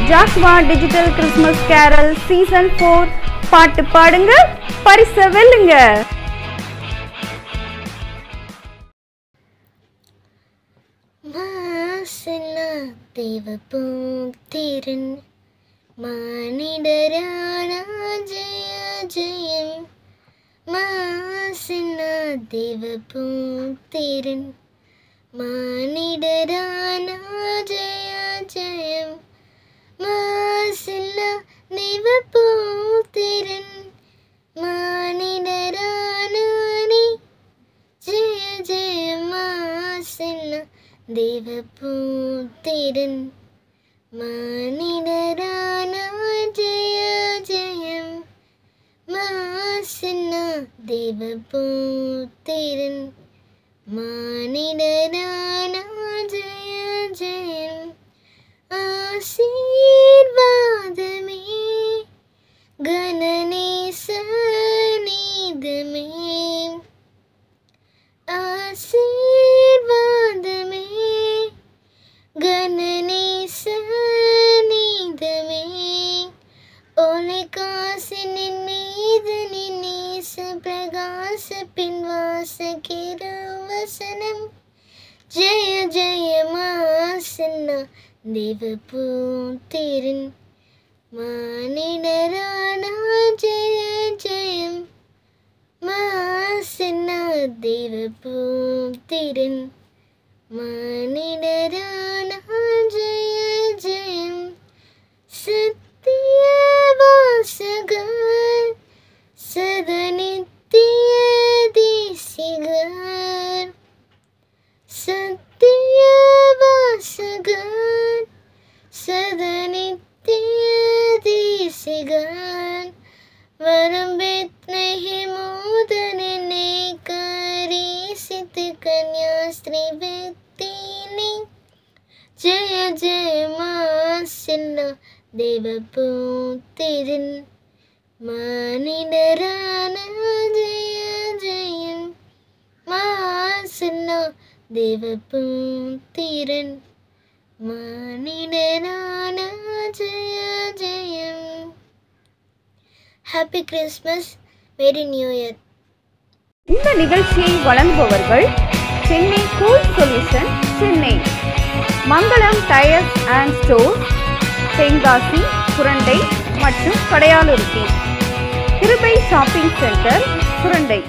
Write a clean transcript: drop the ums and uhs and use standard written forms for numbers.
ஜாக்வா digital Christmas carol season 4 பாட்டு பாடுங்க, பரிசை வெல்லுங்க. தேவபுத்திரன் மானிடரான ஜெய ஜெயம். மாசின்ன தேவபுத்திரன் மானிடரான ஜெய ஜெயம். மாசின்ன தேவபுத்திரன் மானிடரான ஜெய ஜெயம். மாசின்ன தேவபுத்திரன் மானிடரான ஜெய ஜெயம். மாசின்ன தேவபுத்திரன் மானிடரான ஜெய ஜெயம். ஆசீர்வாதமே கணநேசநீதமே. ஆசீர்வாதமே கணநேசநீதமே. ஒளிகாசினின் மீது நின்னேச பிரகாச பின்வாச கிருவசனம். ஜெய ஜெய மாசின்ன தேவபுத்திரன் மானிடரான ஜெய ஜெயம். மாசின்ன தேவபுத்திரன் மானிடரான ஜெய ஜெயம். சத்தியவாசகர் சதநித்திய தேசிகர். சத்தியவாசகர் சதநித்திய தேசிகர். வரும் பெத்லெஹேமூதனே கரீசித்து கன்யா ஸ்ரீ பெத்தினி. ஜெய ஜெய மாசின்ன தேவபுத்திரன் மானிடரான ஜெய ஜெயம். மாசின்ன தேவபுத்திரன் மானிடரான ஜெய ஜெயம். ஹாப்பி கிறிஸ்மஸ், மேரி நியூ இயர். இந்த நிகழ்ச்சியை வழங்குபவர்கள் Chennai cool solution, Chennai Mangalam tyres and stores, Tenkasi, Surandai மற்றும் கடையாலுருத்தி, கிருபை ஷாப்பிங் சென்டர், சுரண்டை.